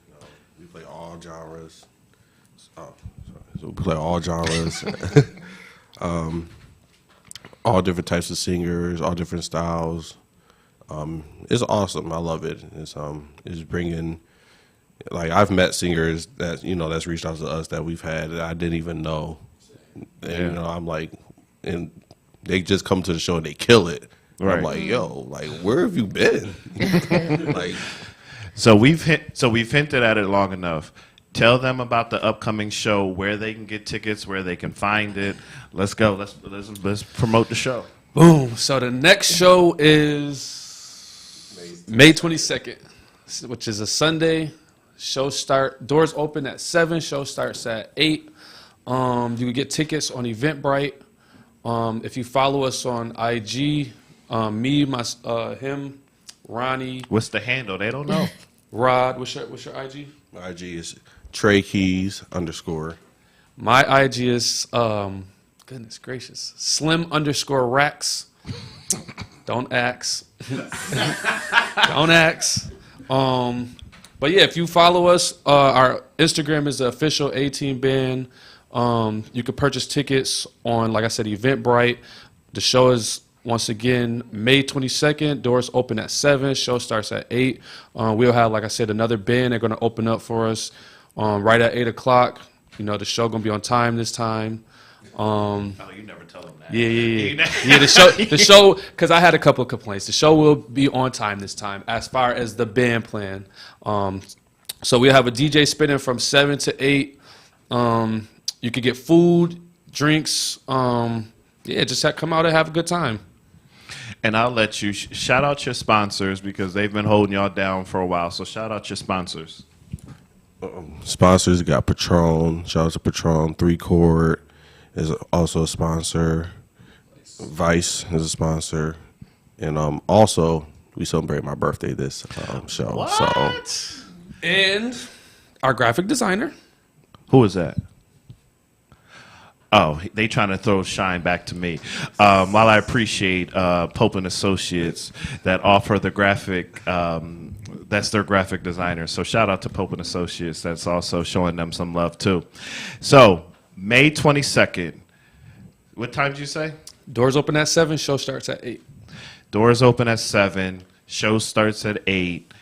We play all genres. So we play all genres. All different types of singers, all different styles. It's awesome. I love it. It's bringing... Like, I've met singers that, that's reached out to us that we've had that I didn't even know. And, I'm like, and they just come to the show and they kill it. Right. I'm like, yo, like, where have you been? Like, So we've hinted at it long enough. Tell them about the upcoming show, where they can get tickets, where they can find it. Let's go. Let's promote the show. Boom. So the next show is May 22nd, which is a Sunday. Doors open at 7. Show starts at 8. You can get tickets on Eventbrite. If you follow us on IG, him, Ronnie, What's the handle? They don't know. Rod. What's your IG? My IG is Trey Keys _. My IG is goodness gracious, Slim_Racks. Don't ax. Don't ax. But yeah, if you follow us, our Instagram is the official 18 band. You can purchase tickets on, like I said, Eventbrite. The show is once again May 22nd. Doors open at 7. Show starts at 8. We'll have, like I said, another band. They're going to open up for us right at 8 o'clock. You know, the show going to be on time this time. Oh, you never tell them that. Yeah. The show, because I had a couple of complaints. The show will be on time this time as far as the band plan. So we have a DJ spinning from 7 to 8. You could get food, drinks. Just come out and have a good time. And I'll let you shout out your sponsors because they've been holding y'all down for a while. So shout out your sponsors. Sponsors got Patron. Shout out to Patron. 3 Chord is also a sponsor. Vice is a sponsor. And also, we celebrate my birthday this show. What? So, And our graphic designer. Who is that? Oh, they trying to throw shine back to me. While I appreciate Pope and Associates that offer the graphic, that's their graphic designer. So shout out to Pope and Associates. That's also showing them some love too. So May 22nd. What time did you say? Doors open at 7. Show starts at 8. Doors open at 7. Show starts at 8.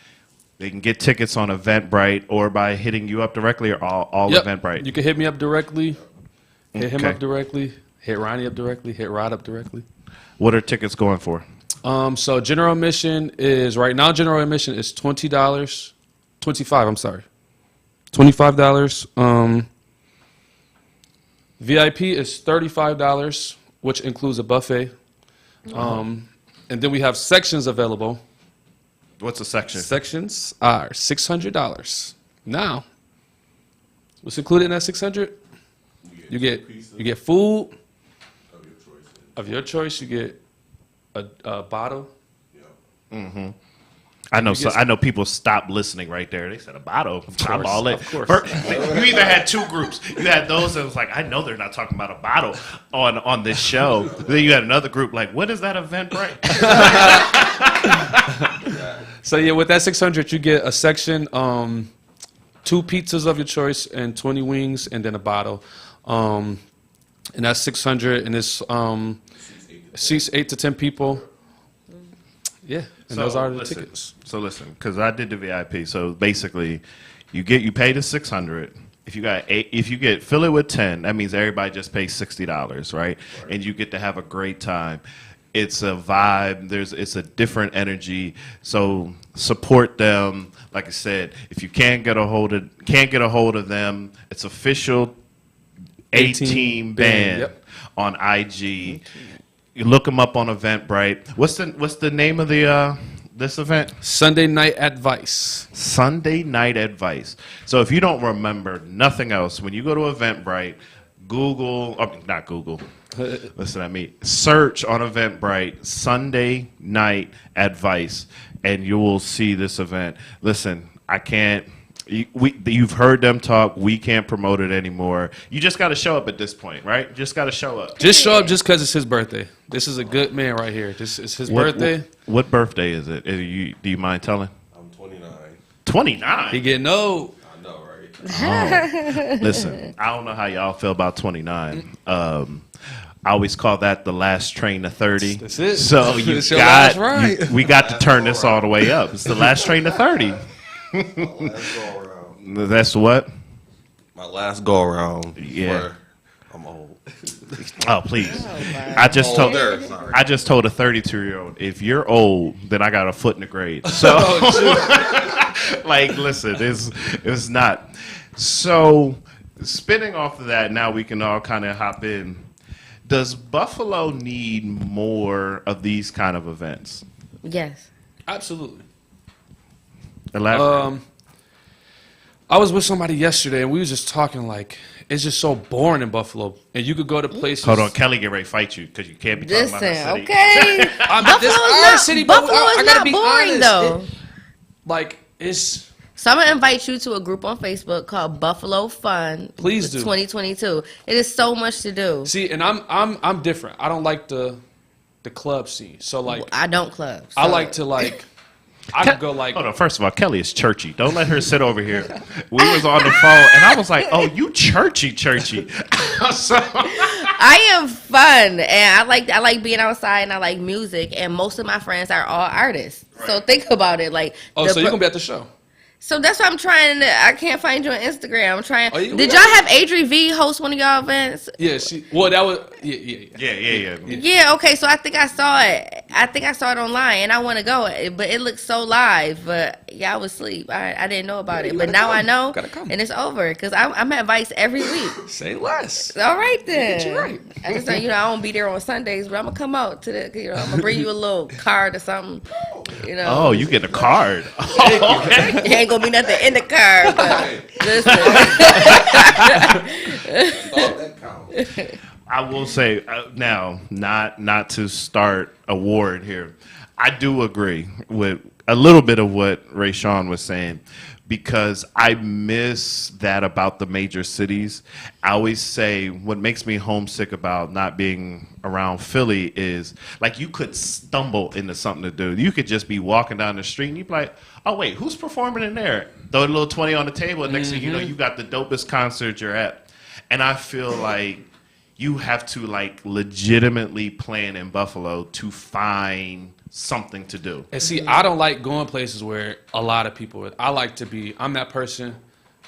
They can get tickets on Eventbrite or by hitting you up directly or all Yep. Eventbrite. You can hit me up directly. Hit him Okay. up directly. Hit Ronnie up directly. Hit Rod up directly. What are tickets going for? So general admission is right now. General admission is $20. 25. I'm sorry. $25. VIP is $35, which includes a buffet. And then we have sections available. What's a section? Sections are $600. Now, what's included in that $600? You get food of your choice. You get a bottle. I know people stopped listening right there. They said a bottle. I'm all in. Of course. You either had two groups. You had those that was like, I know they're not talking about a bottle on this show. Then you had another group like, what is that Eventbrite? So yeah, with that $600, you get a section, 2 pizzas of your choice, and 20 wings, and then a bottle. And that's $600, and it's seats 8 to 10 people. Yeah, and those are the tickets. So listen, because I did the VIP. So basically, you pay the $600. If you get fill it with 10, that means everybody just pays $60, right? And you get to have a great time. It's a vibe. It's a different energy. So support them. Like I said, if you can't get a hold of them, it's official 18 band Yep. on IG. You look them up on Eventbrite. What's the name of the this event? Sunday Night Advice. Sunday Night Advice. So if you don't remember nothing else, when you go to Eventbrite, not Google. Listen at me. Search on Eventbrite Sunday Night Advice, and you will see this event. Listen, I can't. You've heard them talk. We can't promote it anymore. You just got to show up at this point, right? Just got to show up. Just show up just because it's his birthday. This is a good man right here. This is his birthday. What birthday is it? Do you mind telling? I'm 29. 29? He getting old. I know, right? Listen, I don't know how y'all feel about 29. I always call that the last train to 30. That's it. So It's your last ride. we got to turn this all the way up. It's the last train to 30. Last go around. That's what? My last go around. Yeah. I'm old. Oh, please. my I just told Older, sorry. I just told a 32-year-old, if you're old, then I got a foot in the grade. So, like, listen, it's not. So, spinning off of that, now we can all kind of hop in. Does Buffalo need more of these kind of events? Yes. Absolutely. Elaborate. I was with somebody yesterday, and we was just talking like it's just so boring in Buffalo, and you could go to places. Hold on, Kelly get ready to fight you because you can't be talking about her Listen, city. okay. This our not, city, but Buffalo I is gotta not be boring, honest. though. Like it's. So I'm gonna invite you to a group on Facebook called Buffalo Fun. Please do. 2022. It is so much to do. See, and I'm different. I don't like the club scene. So like I don't club. So. I like to like I could go like Hold on, first of all, Kelly is churchy. Don't let her sit over here. We was on the phone, and I was like, oh, you churchy. So, I am fun, and I like being outside, and I like music, and most of my friends are all artists. So think about it, like. so you're gonna be at the show. So that's what I'm trying to. I can't find you on Instagram. I'm trying. Oh, yeah, Did y'all have Adri V host one of y'all events? Yeah, that was yeah. yeah. Yeah. Okay. So I think I saw it. I think I saw it online, and I want to go, but it looked so live. But yeah, I was asleep. I didn't know about Yeah, it, you but gotta now come. I know, Gotta come. and it's over because I'm at Vice every week. Say less. All right then. Get you right. I just I won't be there on Sundays, but I'm gonna come out to the. I'm gonna bring you a little card or something. Oh, you get a card. Okay. It ain't gonna be nothing in the card, but listen. All that counts. I will say now, not to start a war in here. I do agree with a little bit of what Ray Sean was saying because I miss that about the major cities. I always say what makes me homesick about not being around Philly is like you could stumble into something to do. You could just be walking down the street and you'd be like, oh, wait, who's performing in there? Throw a little 20 on the table, and next thing you know, you got the dopest concert you're at. And I feel like you have to like legitimately plan in Buffalo to find something to do. And see, I don't like going places where a lot of people. I like to be. I'm that person.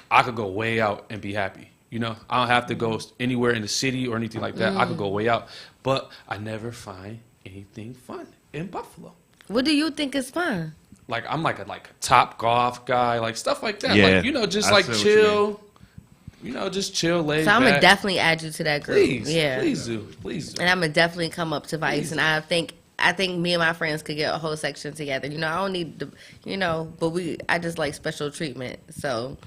I could go way out and be happy. You know, I don't have to go anywhere in the city or anything like that. I could go way out, but I never find anything fun in Buffalo. What do you think is fun? Like I'm like a top golf guy, like stuff like that. Yeah, Like just I like see what you chill. Just chill, lay So I'm gonna back. definitely add you to that group. Please, Yeah. please do. And I'm gonna definitely come up to Vice, and I think me and my friends could get a whole section together. I don't need the, but I just like special treatment. So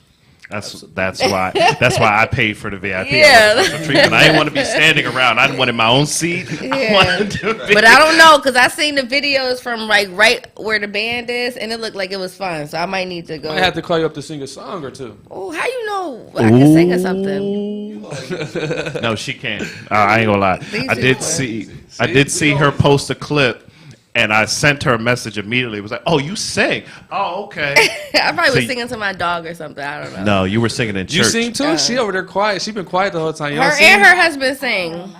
That's why I paid for the VIP. Yeah. Treatment. I didn't want to be standing around. I wanted my own seat. I wanted to be. But I don't know because I seen the videos from like right where the band is, and it looked like it was fun. So I might need to go. I had to call you up to sing a song or two. Oh, how you know I can sing or something? No, she can't. I ain't gonna lie. I did see her post a clip, and I sent her a message immediately. It was like, "Oh, you sing? Oh, okay." I probably So was singing to my dog or something. I don't know. No, you were singing in church. You sing too? She over there quiet. She been quiet the whole time. You Her don't sing? and her husband sing.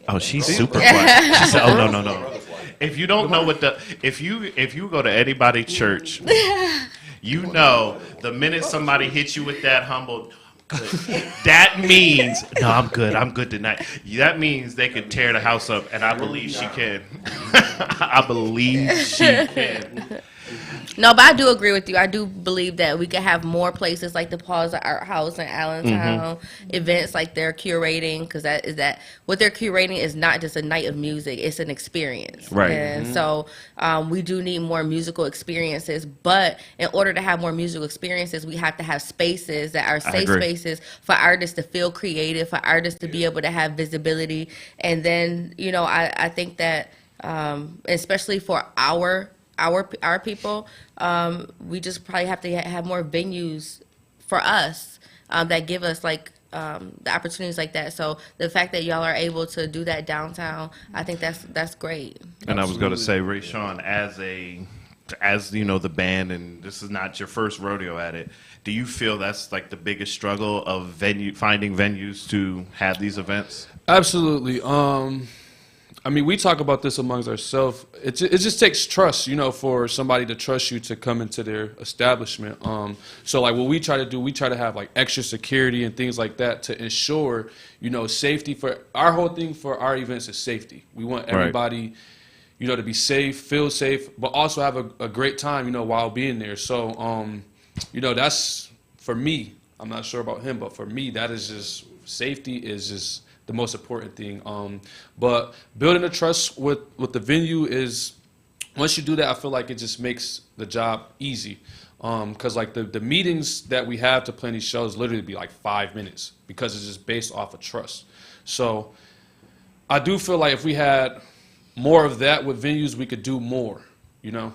Oh, she's super quiet. She said, "Oh no. If you don't know if you go to anybody's church, you know the minute somebody hits you with that humble." That means no, I'm good tonight. That means they can tear the house up, and I believe she can. I believe she can. No, but I do agree with you. I do believe that we could have more places like the Plaza Art House in Allentown, events like they're curating, because what they're curating is not just a night of music; it's an experience. Right. And so we do need more musical experiences. But in order to have more musical experiences, we have to have spaces that are safe agree. spaces for artists to feel creative, for artists to be able to have visibility. And then I think that especially for our people, we just probably have to have more venues for us that give us like the opportunities like that. So the fact that y'all are able to do that downtown, I think that's great. And I was going to say, Ray Sean, as the band, and this is not your first rodeo at it. Do you feel that's like the biggest struggle of finding venues to have these events? Absolutely. I mean, we talk about this amongst ourselves. It just takes trust, you know, for somebody to trust you to come into their establishment. So like what we try to do, we try to have like extra security and things like that to ensure, you know, safety. For our whole thing for our events is safety. We want everybody, you know, to be safe, feel safe, but also have a great time, you know, while being there. So, you know, that's for me. I'm not sure about him, but for me, that is just safety is just the most important thing. But building a trust with the venue is, once you do that, I feel like it just makes the job easy. Because like the meetings that we have to plan these shows literally be like 5 minutes because it's just based off of trust. So I do feel like if we had more of that with venues, we could do more, you know?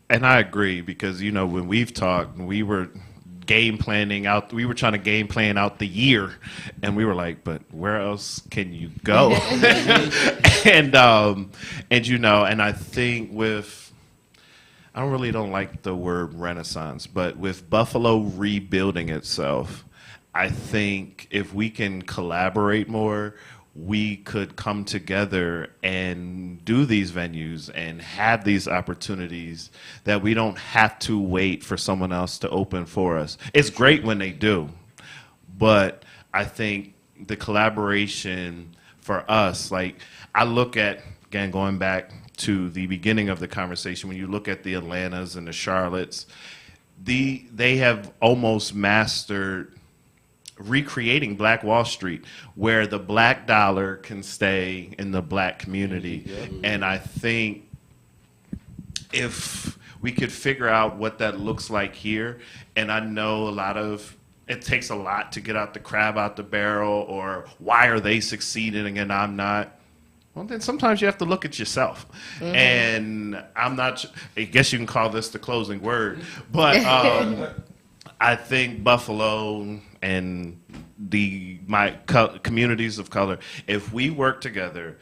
And I agree because, you know, when we've talked, we were game planning out, we were trying to game plan out the year, and we were like, but where else can you go? and you know, and I think with, I really don't like the word renaissance, but with Buffalo rebuilding itself, I think if we can collaborate more, we could come together and do these venues and have these opportunities that we don't have to wait for someone else to open for us. It's great when they do, but I think the collaboration for us, like I look at, again, going back to the beginning of the conversation, when you look at the Atlantas and the Charlottes, they have almost mastered recreating Black Wall Street, where the black dollar can stay in the black community. And I think if we could figure out what that looks like here, and I know it takes a lot to get out the crab out the barrel, or why are they succeeding and I'm not? Well, then sometimes you have to look at yourself. And I'm not, I guess you can call this the closing word, but I think Buffalo and communities of color, if we work together,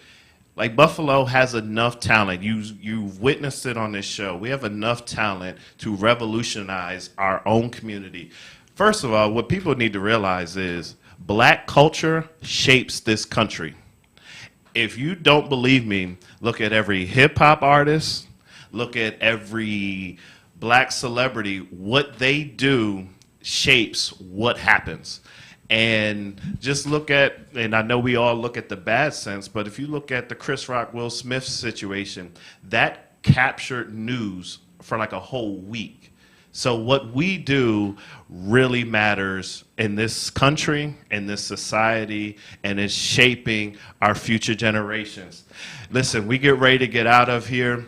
like Buffalo has enough talent. You've witnessed it on this show. We have enough talent to revolutionize our own community. First of all, what people need to realize is Black culture shapes this country. If you don't believe me, look at every hip hop artist, look at every Black celebrity. What they do shapes what happens. And just look at, and I know we all look at the bad sense, but if you look at the Chris Rock, Will Smith situation, that captured news for like a whole week. So what we do really matters in this country, in this society, and is shaping our future generations. Listen, we get ready to get out of here.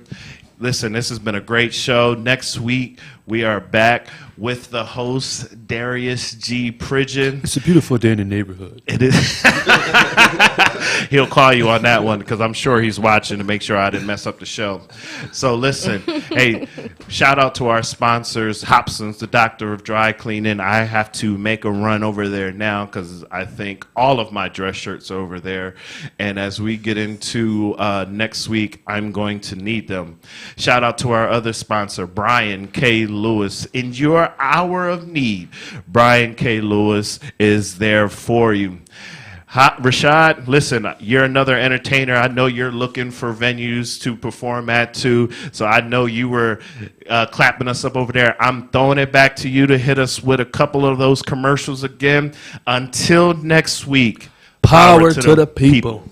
Listen, this has been a great show. Next week, we are back with the host, Darius G. Pridgen. It's a beautiful day in the neighborhood. It is. He'll call you on that one because I'm sure he's watching to make sure I didn't mess up the show. So listen, hey, shout out to our sponsors, Hobson's, the doctor of dry cleaning. I have to make a run over there now because I think all of my dress shirts are over there. And as we get into next week, I'm going to need them. Shout out to our other sponsor, Brian K. Lewis. In your hour of need, Brian K. Lewis is there for you. Rashad, listen, you're another entertainer. I know you're looking for venues to perform at too. So I know you were clapping us up over there. I'm throwing it back to you to hit us with a couple of those commercials again. Until next week, power to the people.